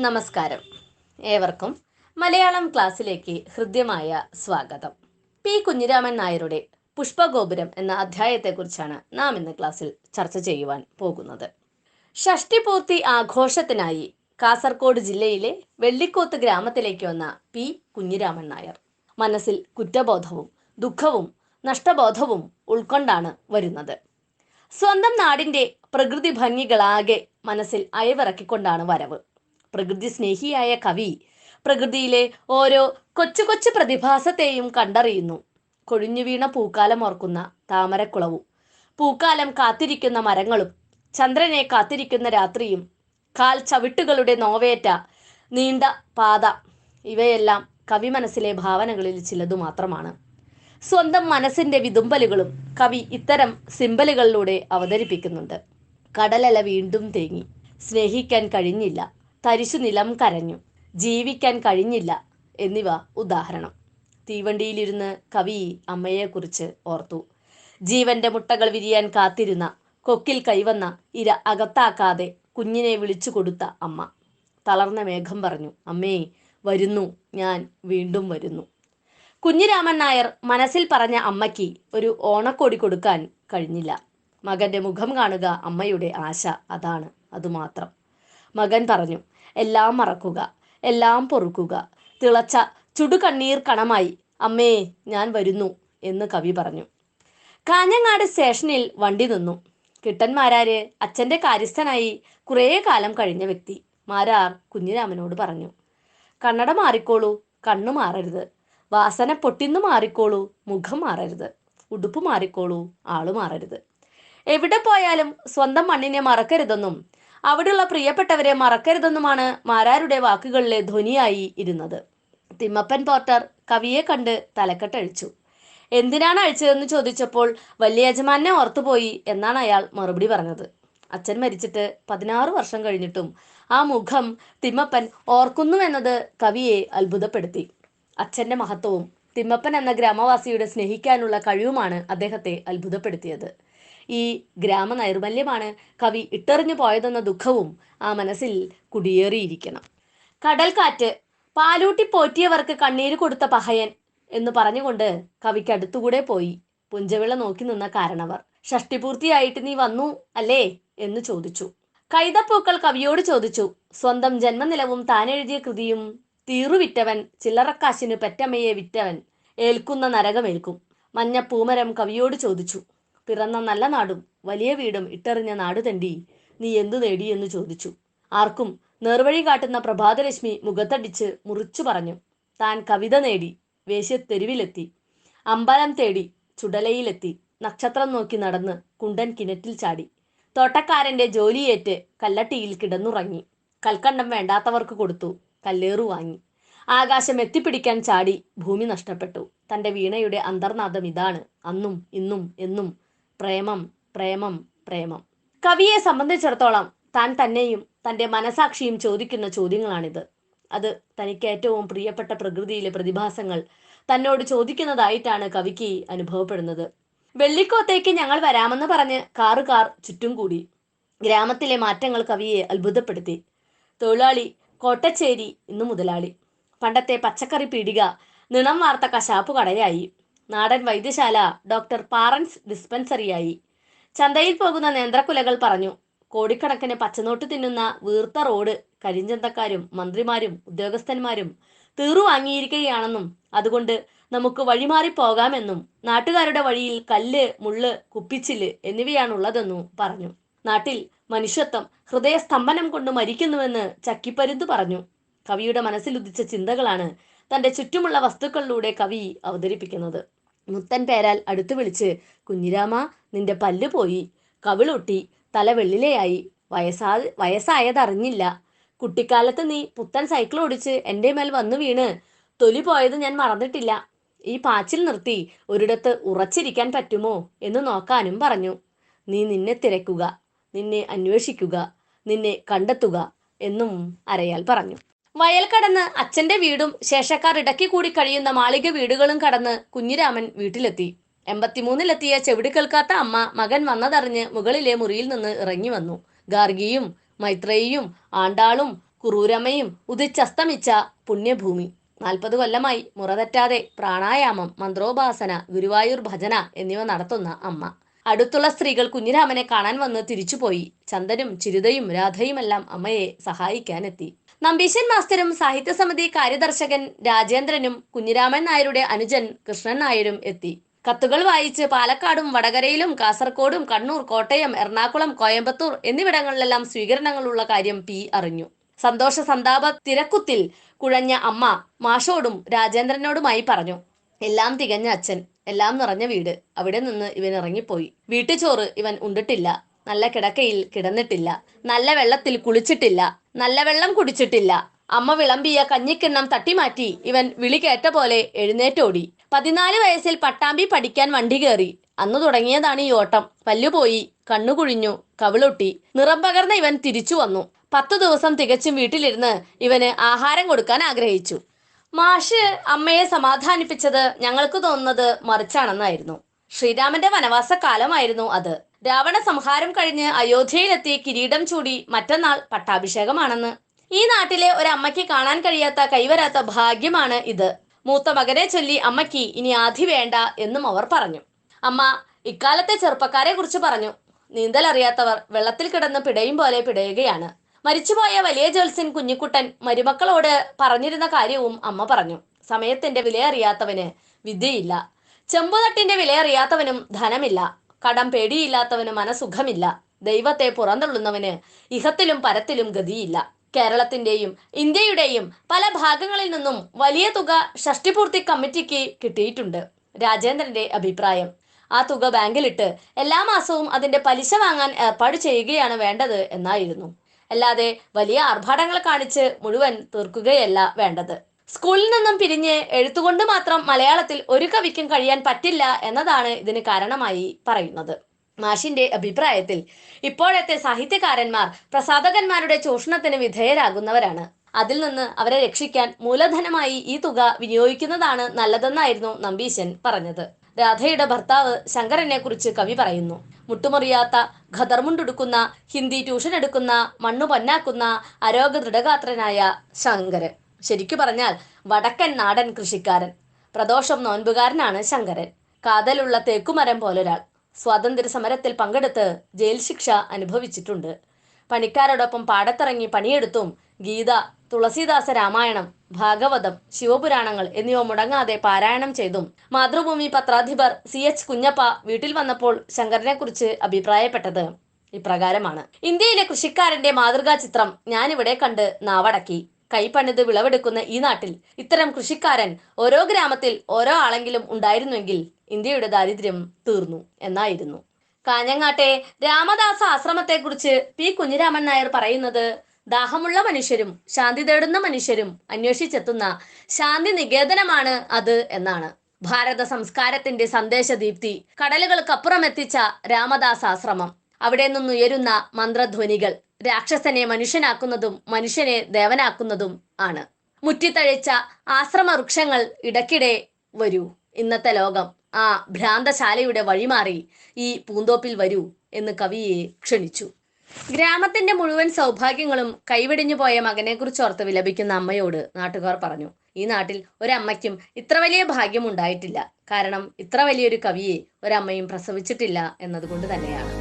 നമസ്കാരം. ഏവർക്കും മലയാളം ക്ലാസ്സിലേക്ക് ഹൃദ്യമായ സ്വാഗതം. പി കുഞ്ഞിരാമൻ നായരുടെ പുഷ്പഗോപുരം എന്ന അധ്യായത്തെക്കുറിച്ചാണ് നാം ഇന്ന് ക്ലാസ്സിൽ ചർച്ച ചെയ്യുവാൻ പോകുന്നത്. ഷഷ്ടിപൂർത്തി ആഘോഷത്തിനായി കാസർഗോഡ് ജില്ലയിലെ വെള്ളിക്കോത്ത് ഗ്രാമത്തിലേക്ക് വന്ന പി കുഞ്ഞിരാമൻ നായർ മനസ്സിൽ കുറ്റബോധവും ദുഃഖവും നഷ്ടബോധവും ഉൾക്കൊണ്ടാണ് വരുന്നത്. സ്വന്തം നാടിൻ്റെ പ്രകൃതി ഭംഗികളാകെ മനസ്സിൽ അയവിറക്കിക്കൊണ്ടാണ് വരവ്. പ്രകൃതി സ്നേഹിയായ കവി പ്രകൃതിയിലെ ഓരോ കൊച്ചു കൊച്ചു പ്രതിഭാസത്തെയും കണ്ടറിയുന്നു. കൊഴിഞ്ഞു വീണ പൂക്കാലം ഓർക്കുന്ന താമരക്കുളവും, പൂക്കാലം കാത്തിരിക്കുന്ന മരങ്ങളും, ചന്ദ്രനെ കാത്തിരിക്കുന്ന രാത്രിയും, കാൽ ചവിട്ടുകളുടെ നോവേറ്റ നീണ്ട പാത, ഇവയെല്ലാം കവി മനസ്സിലെ ഭാവനകളിൽ ചിലതു മാത്രമാണ്. സ്വന്തം മനസ്സിൻ്റെ വിതുമ്പലുകളും കവി ഇത്തരം സിമ്പലുകളിലൂടെ അവതരിപ്പിക്കുന്നുണ്ട്. കടലല വീണ്ടും തേങ്ങി, സ്നേഹിക്കാൻ കഴിഞ്ഞില്ല, തരിശു നിലം കരഞ്ഞു, ജീവിക്കാൻ കഴിഞ്ഞില്ല എന്നിവ ഉദാഹരണം. തീവണ്ടിയിലിരുന്ന് കവി അമ്മയെക്കുറിച്ച് ഓർത്തു. ജീവന്റെ മുട്ടകൾ വിരിയാൻ കാത്തിരുന്ന, കൊക്കിൽ കൈവന്ന ഇര അകത്താക്കാതെ കുഞ്ഞിനെ വിളിച്ചു കൊടുത്ത അമ്മ. തളർന്ന മേഘം പറഞ്ഞു, അമ്മേ വരുന്നു, ഞാൻ വീണ്ടും വരുന്നു. കുഞ്ഞിരാമൻ നായർ മനസ്സിൽ പറഞ്ഞ അമ്മയ്ക്ക് ഒരു ഓണക്കോടി കൊടുക്കാൻ കഴിഞ്ഞില്ല. മകന്റെ മുഖം കാണുക അമ്മയുടെ ആശ അതാണ്, അതുമാത്രം. മകൻ പറഞ്ഞു, എല്ലാം മറക്കുക, എല്ലാം പൊറുക്കുക, തിളച്ച ചുടുകണ്ണീർ കണമായി അമ്മേ ഞാൻ വരുന്നു എന്ന് കവി പറഞ്ഞു. കാഞ്ഞങ്ങാട് സ്റ്റേഷനിൽ വണ്ടി നിന്നു. കിട്ടന്മാരാര് അച്ഛൻ്റെ കാര്യസ്ഥനായി കുറേ കാലം കഴിഞ്ഞ വ്യക്തി മാരാർ കുഞ്ഞിരാമനോട് പറഞ്ഞു, കണ്ണട മാറിക്കോളൂ, കണ്ണു മാറരുത്. വാസന പൊട്ടിന്നു മാറിക്കോളൂ, മുഖം മാറരുത്. ഉടുപ്പ് മാറിക്കോളൂ, ആളു മാറരുത്. എവിടെ പോയാലും സ്വന്തം മണ്ണിനെ മറക്കരുതെന്നും അവിടെയുള്ള പ്രിയപ്പെട്ടവരെ മറക്കരുതെന്നുമാണ് മാരാരുടെ വാക്കുകളിലെ ധ്വനിയായി ഇരുന്നത്. തിമ്മപ്പൻ പോർട്ടർ കവിയെ കണ്ട് തലക്കെട്ടഴിച്ചു. എന്തിനാണ് അഴിച്ചതെന്ന് ചോദിച്ചപ്പോൾ വലിയ യജമാനെ ഓർത്തുപോയി എന്നാണ് അയാൾ മറുപടി പറഞ്ഞത്. അച്ഛൻ മരിച്ചിട്ട് 16 വർഷം കഴിഞ്ഞിട്ടും ആ മുഖം തിമ്മപ്പൻ ഓർക്കുന്നുവെന്നത് കവിയെ അത്ഭുതപ്പെടുത്തി. അച്ഛൻ്റെ മഹത്വവും തിമ്മപ്പൻ എന്ന ഗ്രാമവാസിയുടെ സ്നേഹിക്കാനുള്ള കഴിവുമാണ് അദ്ദേഹത്തെ അത്ഭുതപ്പെടുത്തിയത്. ഈ ഗ്രാമ നൈർമല്യമാണ് കവി ഇട്ടെറിഞ്ഞു പോയതെന്ന ദുഃഖവും ആ മനസ്സിൽ കുടിയേറിയിരിക്കണം. കടൽക്കാറ്റ് പാലൂട്ടി പോറ്റിയവർക്ക് കണ്ണീര് കൊടുത്ത പഹയൻ എന്ന് പറഞ്ഞുകൊണ്ട് കവിക്ക് അടുത്തുകൂടെ പോയി പുഞ്ചവിള നോക്കി നിന്ന കാരണവർ, ഷഷ്ടിപൂർത്തിയായിട്ട് നീ വന്നു അല്ലേ എന്ന് ചോദിച്ചു. കൈതപ്പൂക്കൾ കവിയോട് ചോദിച്ചു. സ്വന്തം ജന്മനിലവും താനെഴുതിയ കൃതിയും തീറുവിറ്റവൻ, ചില്ലറക്കാശിന് പെറ്റമ്മയെ വിറ്റവൻ, ഏൽക്കുന്ന നരകമേൽക്കും. മഞ്ഞപ്പൂമരം കവിയോട് ചോദിച്ചു. പിറന്ന നല്ല നാടും വലിയ വീടും ഇട്ടെറിഞ്ഞ നാടുതണ്ടി നീ എന്തു നേടി എന്ന് ചോദിച്ചു. ആർക്കും നേർവഴി കാട്ടുന്ന പ്രഭാതരശ്മി മുഖത്തടിച്ച് മുറിച്ചു പറഞ്ഞു, താൻ കവിത നേടി, വേശ്യത്തെരുവിലെത്തി, അമ്പലം തേടി ചുടലയിലെത്തി, നക്ഷത്രം നോക്കി നടന്ന് കുണ്ടൻ കിണറ്റിൽ ചാടി, തോട്ടക്കാരൻ്റെ ജോലിയേറ്റ് കല്ലട്ടിയിൽ കിടന്നുറങ്ങി, കൽക്കണ്ടം വേണ്ടാത്തവർക്ക് കൊടുത്തു, കല്ലേറു വാങ്ങി, ആകാശം എത്തിപ്പിടിക്കാൻ ചാടി, ഭൂമി നഷ്ടപ്പെട്ടു. തൻ്റെ വീണയുടെ അന്തർനാദം ഇതാണ്, അന്നും ഇന്നും എന്നും പ്രേമം പ്രേമം പ്രേമം. കവിയെ സംബന്ധിച്ചിടത്തോളം താൻ തന്നെയും തൻ്റെ മനസാക്ഷിയും ചോദിക്കുന്ന ചോദ്യങ്ങളാണിത്. അത് തനിക്ക് ഏറ്റവും പ്രിയപ്പെട്ട പ്രകൃതിയിലെ പ്രതിഭാസങ്ങൾ തന്നോട് ചോദിക്കുന്നതായിട്ടാണ് കവിക്ക് അനുഭവപ്പെടുന്നത്. വെള്ളിക്കോത്തേക്ക് ഞങ്ങൾ വരാമെന്ന് പറഞ്ഞ് കാർ ചുറ്റും കൂടി. ഗ്രാമത്തിലെ മാറ്റങ്ങൾ കവിയെ അത്ഭുതപ്പെടുത്തി. തൊഴിലാളി കോട്ടച്ചേരി ഇന്നു മുതലാളി. പണ്ടത്തെ പച്ചക്കറി പീടിക നിണം വാർത്ത കശാപ്പു കടയായി. നാടൻ വൈദ്യശാല ഡോക്ടർ പാറൻസ് ഡിസ്പെൻസറിയായി. ചന്തയിൽ പോകുന്ന നേന്ത്രക്കുലകൾ പറഞ്ഞു. കോടിക്കണക്കിന് പച്ചനോട്ട് തിന്നുന്ന വീർത്ത റോഡ് കരിഞ്ചന്തക്കാരും മന്ത്രിമാരും ഉദ്യോഗസ്ഥന്മാരും തീറു വാങ്ങിയിരിക്കുകയാണെന്നും അതുകൊണ്ട് നമുക്ക് വഴിമാറി പോകാമെന്നും നാട്ടുകാരുടെ വഴിയിൽ കല്ല്, മുള്ള്, കുപ്പിച്ചില് എന്നിവയാണുള്ളതെന്നും പറഞ്ഞു. നാട്ടിൽ മനുഷ്യത്വം ഹൃദയസ്തംഭനം കൊണ്ട് മരിക്കുന്നുവെന്ന് ചക്കിപ്പരുന്ത് പറഞ്ഞു. കവിയുടെ മനസ്സിലുദിച്ച ചിന്തകളാണ് തൻ്റെ ചുറ്റുമുള്ള വസ്തുക്കളിലൂടെ കവി അവതരിപ്പിക്കുന്നത്. മുത്തൻ പേരാൽ അടുത്തു വിളിച്ച്, കുഞ്ഞിരാമ നിന്റെ പല്ല് പോയി, കവിളൊട്ടി, തല വെള്ളിലയായി, വയസ്സായതറിഞ്ഞില്ല. കുട്ടിക്കാലത്ത് നീ പുത്തൻ സൈക്കിൾ ഓടിച്ച് എൻ്റെ മേൽ വന്നു വീണ് തൊലി പോയത് ഞാൻ മറന്നിട്ടില്ല. ഈ പാച്ചിൽ നിർത്തി ഒരിടത്ത് ഉറച്ചിരിക്കാൻ പറ്റുമോ എന്ന് നോക്കാനും പറഞ്ഞു. നീ നിന്നെ തിരക്കുക, നിന്നെ അന്വേഷിക്കുക, നിന്നെ കണ്ടെത്തുക എന്നും അരയാൽ പറഞ്ഞു. വയൽ കടന്ന് അച്ഛൻ്റെ വീടും ശേഷക്കാർ ഇടയ്ക്ക് കൂടി കഴിയുന്ന മാളിക വീടുകളും കടന്ന് കുഞ്ഞിരാമൻ വീട്ടിലെത്തി. 83-ലെത്തിയ ചെവിടി കേൾക്കാത്ത അമ്മ മകൻ വന്നതറിഞ്ഞ് മുകളിലെ മുറിയിൽ നിന്ന് ഇറങ്ങി വന്നു. ഗാർഗിയും മൈത്രേയിയും ആണ്ടാളും കുറൂരമ്മയും ഉദിച്ചസ്തമിച്ച പുണ്യഭൂമി. 40 കൊല്ലമായി മുറതെറ്റാതെ പ്രാണായാമം, മന്ത്രോപാസന, ഗുരുവായൂർ ഭജന എന്നിവ നടത്തുന്ന അമ്മ. അടുത്തുള്ള സ്ത്രീകൾ കുഞ്ഞിരാമനെ കാണാൻ വന്ന് തിരിച്ചുപോയി. ചന്ദനും ചിരുതയും രാധയുമെല്ലാം അമ്മയെ സഹായിക്കാനെത്തി. നമ്പീശൻ മാസ്റ്ററും സാഹിത്യസമിതി കാര്യദർശകൻ രാജേന്ദ്രനും കുഞ്ഞിരാമൻ നായരുടെ അനുജൻ കൃഷ്ണൻ നായരും എത്തി. കത്തുകൾ വായിച്ച് പാലക്കാടും വടകരയിലും കാസർഗോഡും കണ്ണൂർ, കോട്ടയം, എറണാകുളം, കോയമ്പത്തൂർ എന്നിവിടങ്ങളിലെല്ലാം സ്വീകരണങ്ങളുള്ള കാര്യം പി അറിഞ്ഞു. സന്തോഷ സന്താപ തിരക്കുത്തിൽ കുഴഞ്ഞ അമ്മ മാഷോടും രാജേന്ദ്രനോടുമായി പറഞ്ഞു, എല്ലാം തികഞ്ഞ അച്ഛൻ, എല്ലാം നിറഞ്ഞ വീട്. അവിടെ നിന്ന് ഇവൻ ഇറങ്ങിപ്പോയി. വീട്ടുചോറ് ഇവൻ ഉണ്ടിട്ടില്ല, നല്ല കിടക്കയിൽ കിടന്നിട്ടില്ല, നല്ല വെള്ളത്തിൽ കുളിച്ചിട്ടില്ല, നല്ല വെള്ളം കുടിച്ചിട്ടില്ല. അമ്മ വിളമ്പിയ കഞ്ഞിക്കിണ്ണം തട്ടിമാറ്റി ഇവൻ വിളി കേട്ട പോലെ എഴുന്നേറ്റോടി. 14 വയസ്സിൽ പട്ടാമ്പി പഠിക്കാൻ വണ്ടി കയറി. അന്നു തുടങ്ങിയതാണ് ഈ ഓട്ടം. പല്ലുപോയി, കണ്ണുകുഴിഞ്ഞു, കവിളൊട്ടി. നിറം പകർന്ന ഇവൻ തിരിച്ചു വന്നു. 10 ദിവസം തികച്ചും വീട്ടിലിരുന്ന് ഇവന് ആഹാരം കൊടുക്കാൻ ആഗ്രഹിച്ചു. മാഷ് അമ്മയെ സമാധാനിപ്പിച്ചത് ഞങ്ങൾക്ക് തോന്നുന്നത് മറിച്ചാണെന്നായിരുന്നു. ശ്രീരാമന്റെ വനവാസ കാലമായിരുന്നു അത്. രാവണ സംഹാരം കഴിഞ്ഞ് അയോധ്യയിലെത്തി കിരീടം ചൂടി മറ്റന്നാൾ പട്ടാഭിഷേകമാണെന്ന്. ഈ നാട്ടിലെ ഒരമ്മയ്ക്ക് കാണാൻ കഴിയാത്ത, കൈവരാത്ത ഭാഗ്യമാണ് ഇത്. മൂത്ത മകനെ ചൊല്ലി അമ്മയ്ക്ക് ഇനി ആധി വേണ്ട എന്നും അവർ പറഞ്ഞു. അമ്മ ഇക്കാലത്തെ ചെറുപ്പക്കാരെ കുറിച്ച് പറഞ്ഞു, നീന്തൽ അറിയാത്തവർ വെള്ളത്തിൽ കിടന്ന് പിടയും പോലെ പിടയുകയാണ്. മരിച്ചുപോയ വലിയ ജോത്സ്യൻ കുഞ്ഞിക്കുട്ടൻ മരുമക്കളോട് പറഞ്ഞിരുന്ന കാര്യവും അമ്മ പറഞ്ഞു. സമയത്തിന്റെ വിലയറിയാത്തവന് വിദ്യയില്ല, ചെമ്പുതട്ടിന്റെ വിലയറിയാത്തവനും ധനമില്ല, കടം പേടിയില്ലാത്തവന് മനസുഖമില്ല, ദൈവത്തെ പുറന്തള്ളുന്നവന് ഇഹത്തിലും പരത്തിലും ഗതിയില്ല. കേരളത്തിന്റെയും ഇന്ത്യയുടെയും പല ഭാഗങ്ങളിൽ നിന്നും വലിയ തുക ഷഷ്ടിപൂർത്തി കമ്മിറ്റിക്ക് കിട്ടിയിട്ടുണ്ട്. രാജേന്ദ്രന്റെ അഭിപ്രായം, ആ തുക ബാങ്കിലിട്ട് എല്ലാ മാസവും അതിന്റെ പലിശ വാങ്ങാൻ ഏർപ്പാട് ചെയ്യുകയാണ് വേണ്ടത് എന്നായിരുന്നു. അല്ലാതെ വലിയ ആർഭാടങ്ങൾ കാണിച്ച് മുഴുവൻ തീർക്കുകയല്ല വേണ്ടത്. സ്കൂളിൽ നിന്നും പിരിഞ്ഞ് എഴുത്തുകൊണ്ട് മാത്രം മലയാളത്തിൽ ഒരു കവിക്കും കഴിയാൻ പറ്റില്ല എന്നതാണ് ഇതിന് കാരണമായി പറയുന്നത്. മാഷിന്റെ അഭിപ്രായത്തിൽ ഇപ്പോഴത്തെ സാഹിത്യകാരന്മാർ പ്രസാധകന്മാരുടെ ചൂഷണത്തിന് വിധേയരാകുന്നവരാണ്. അതിൽ നിന്ന് അവരെ രക്ഷിക്കാൻ മൂലധനമായി ഈ തുക വിനിയോഗിക്കുന്നതാണ് നല്ലതെന്നായിരുന്നു നമ്പീശൻ പറഞ്ഞത്. രാധയുടെ ഭർത്താവ് ശങ്കരനെ കുറിച്ച് കവി പറയുന്നു, മുട്ടുമുറിയാത്ത ഖദർമുണ്ടെടുക്കുന്ന, ഹിന്ദി ട്യൂഷൻ എടുക്കുന്ന, മണ്ണു പൊന്നാക്കുന്ന അരോഗ ദൃഢഗാത്രനായ ശങ്കരൻ. ശരിക്കു പറഞ്ഞാൽ വടക്കൻ നാടൻ കൃഷിക്കാരൻ. പ്രദോഷം നോൻപുകാരനാണ് ശങ്കരൻ. കാതലുള്ള തേക്കുമരം പോലൊരാൾ. സ്വാതന്ത്ര്യ സമരത്തിൽ പങ്കെടുത്ത് ജയിൽ ശിക്ഷ അനുഭവിച്ചിട്ടുണ്ട്. പണിക്കാരോടൊപ്പം പാടത്തിറങ്ങി പണിയെടുത്തും ഗീത, തുളസീദാസ രാമായണം, ഭാഗവതം, ശിവപുരാണങ്ങൾ എന്നിവ മുടങ്ങാതെ പാരായണം ചെയ്തും. മാതൃഭൂമി പത്രാധിപർ CH കുഞ്ഞപ്പ വീട്ടിൽ വന്നപ്പോൾ ശങ്കരനെ കുറിച്ച് അഭിപ്രായപ്പെട്ടത് ഇപ്രകാരമാണ്: ഇന്ത്യയിലെ കൃഷിക്കാരന്റെ മാതൃകാ ചിത്രം ഞാനിവിടെ കണ്ട് നാവടക്കി. കൈപ്പണിത് വിളവെടുക്കുന്ന ഈ നാട്ടിൽ ഇത്തരം കൃഷിക്കാരൻ ഓരോ ഗ്രാമത്തിൽ ഓരോ ആളെങ്കിലും ഉണ്ടായിരുന്നുവെങ്കിൽ ഇന്ത്യയുടെ ദാരിദ്ര്യം തീർന്നു എന്നായിരുന്നു. കാഞ്ഞങ്ങാട്ടെ രാമദാസ ആശ്രമത്തെക്കുറിച്ച് പി കുഞ്ഞിരാമൻ നായർ പറയുന്നത്, ദാഹമുള്ള മനുഷ്യരും ശാന്തി തേടുന്ന മനുഷ്യരും അന്വേഷിച്ചെത്തുന്ന ശാന്തി നികേതനമാണ് അത് എന്നാണ്. ഭാരത സംസ്കാരത്തിന്റെ സന്ദേശദീപ്തി കടലുകൾക്കപ്പുറം എത്തിച്ച രാമദാസ് ആശ്രമം. അവിടെ നിന്നുയരുന്ന മന്ത്രധ്വനികൾ രാക്ഷസനെ മനുഷ്യനാക്കുന്നതും മനുഷ്യനെ ദേവനാക്കുന്നതും ആണ്. മുറ്റിത്തഴിച്ച ആശ്രമ വൃക്ഷങ്ങൾ ഇടയ്ക്കിടെ വരൂ, ഇന്നത്തെ ലോകം ആ ഭ്രാന്തശാലയുടെ വഴിമാറി ഈ പൂന്തോപ്പിൽ വരൂ എന്ന് കവിയെ ക്ഷണിച്ചു. ഗ്രാമത്തിന്റെ മുഴുവൻ സൗഭാഗ്യങ്ങളും കൈവെടിഞ്ഞു പോയ മകനെക്കുറിച്ചോർത്ത് വിലപിക്കുന്ന അമ്മയോട് നാട്ടുകാർ പറഞ്ഞു, ഈ നാട്ടിൽ ഒരമ്മയ്ക്കും ഇത്ര വലിയ ഭാഗ്യം ഉണ്ടായിട്ടില്ല. കാരണം ഇത്ര വലിയൊരു കവിയെ ഒരമ്മയും പ്രസവിച്ചിട്ടില്ല എന്നതുകൊണ്ട് തന്നെയാണ്.